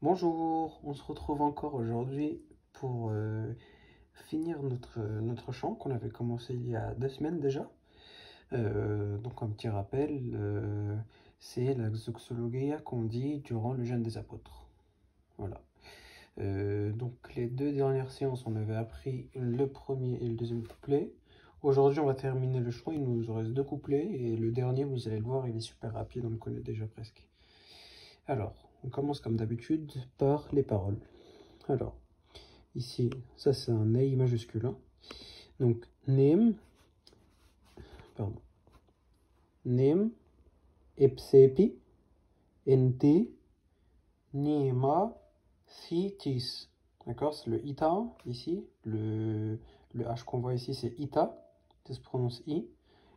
Bonjour, on se retrouve encore aujourd'hui pour finir notre chant qu'on avait commencé il y a 2 semaines déjà. Donc un petit rappel, c'est la Xoxologia qu'on dit durant le jeûne des apôtres. Voilà. Donc les 2 dernières séances, on avait appris le premier et le deuxième couplet. Aujourd'hui, on va terminer le chant, il nous reste 2 couplets et le dernier, vous allez le voir, il est super rapide, on le connaît déjà presque. Alors, on commence comme d'habitude par les paroles. Alors, ici, ça c'est un Ney majuscule. Hein. Donc, pardon, Nem, Epsepi, Ente, Nima, Thitis. D'accord, c'est le Ita ici. Le H qu'on voit ici, c'est Ita. Ça se prononce I.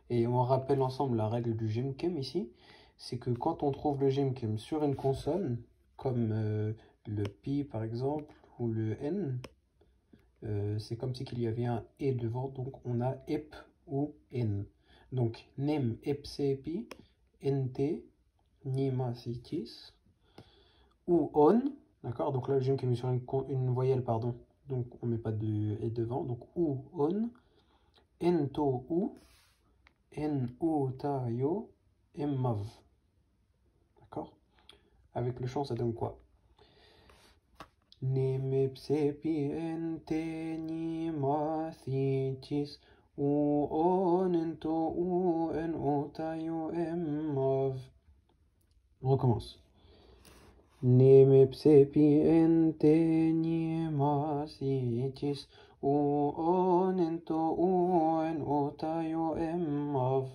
Et on rappelle ensemble la règle du Jemkem ici. C'est que quand on trouve le Jemkem sur une consonne, comme le Pi par exemple, ou le N, c'est comme si il y avait un E devant, donc on a ep ou N. Donc nem epsepi, ente, nima sitis, ou on, d'accord. Donc là, le gym qui est mis sur une voyelle, pardon, donc on met pas de E devant, donc ou on, ento ou, en ou ta yo, emmav, d'accord. Avec le chant, ça donne quoi? Nem epsepi, ente, nima sitis, U on ento u en otayo emmav. On recommence. Nemepsepi ente nima sitis U on ento u en otayo emmav.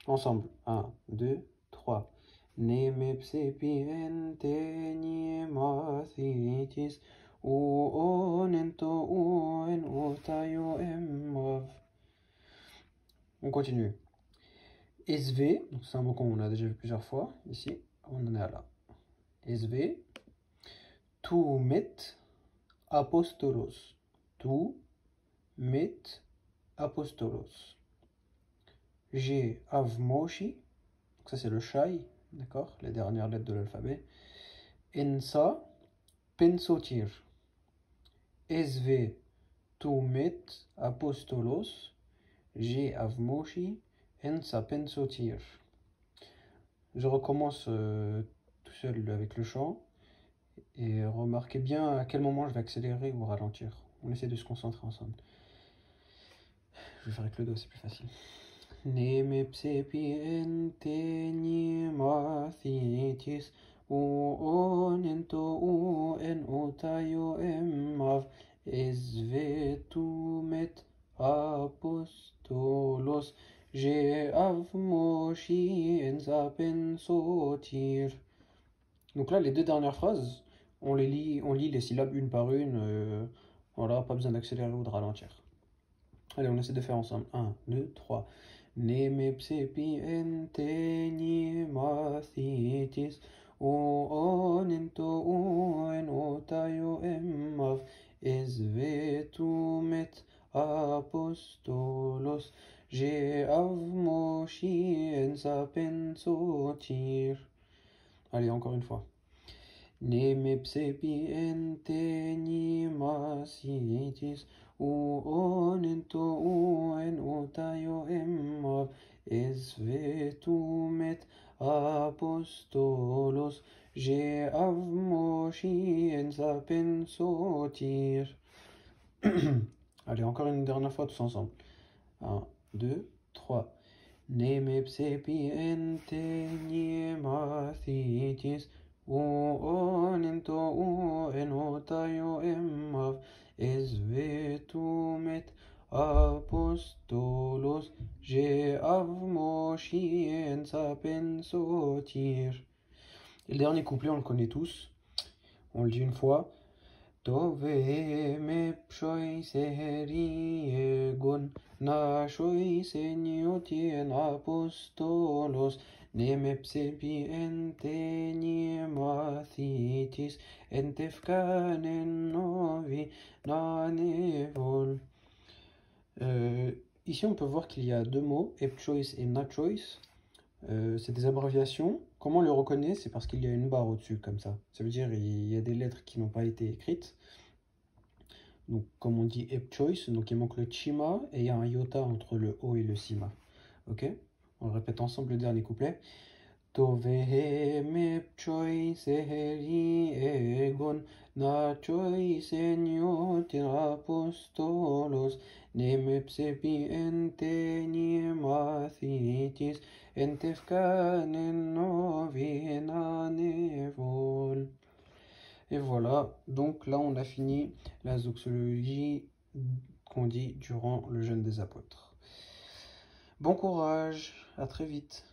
Ensemble. 1, 2, 3. Nemepsepi ente nima sitis U on ento u en otayo emmav. On continue. SV, donc c'est un mot qu'on a déjà vu plusieurs fois. Ici, on en est à là. SV. Tu met apostolos. Tu met apostolos. J'ai avmoshi. Donc ça c'est le shai, d'accord, les dernières lettres de l'alphabet. Ensa pensotir. SV. Tu met apostolos. J'ai avmoshi. Ensa pensotir. Je recommence tout seul avec le chant. Et remarquez bien à quel moment je vais accélérer ou ralentir. On essaie de se concentrer ensemble. Je vais faire avec le dos, c'est plus facile. Nemepsepi ente nima thitis U on ento u en otayo emmav Esve tu met apostolos Je avmoshi en pensotir. Donc là, les 2 dernières phrases, on lit les syllabes une par une. Voilà, pas besoin d'accélérer ou de ralentir. Allez, on essaie de faire ensemble. 1, 2, 3. Nemepsepi ente nima thitis U on ento u en otayo emmav Esve tu met apostolos Je avmoshi en pensotir. Allez, encore une fois. Nemepsepi ente nima sitis U on ento u en otayo emmav Esve tu met apostolos Je avmoshi en pensotir. Allez, encore une dernière fois tous ensemble. 1, 2, 3. Nemepsepi ente nima thitis U on ento u en otayo emmav Esve tu met apostolos Je avmoshi en pensotir. Et le dernier couplet, on le connaît tous. On le dit une fois. Tove me pshoi seheri egon Nashoi seniotien apostolos Nemepsepi ente nima thitis Entefkanen novi nanevol. Ici on peut voir qu'il y a 2 mots, epchois et nachois. c'est des abréviations. Comment on les reconnaît? C'est parce qu'il y a une barre au-dessus, comme ça. Ça veut dire il y a des lettres qui n'ont pas été écrites. Donc, comme on dit Choice, donc il manque le Chima et il y a un iota entre le O et le Sima. Ok? On répète ensemble le dernier couplet. Tovehem Choice heri egon na Choice eniotir apostolos nemepsepi ente niemathitis entefkanen novena nevol. Et voilà, donc là on a fini la doxologie qu'on dit durant le jeûne des apôtres. Bon courage, à très vite.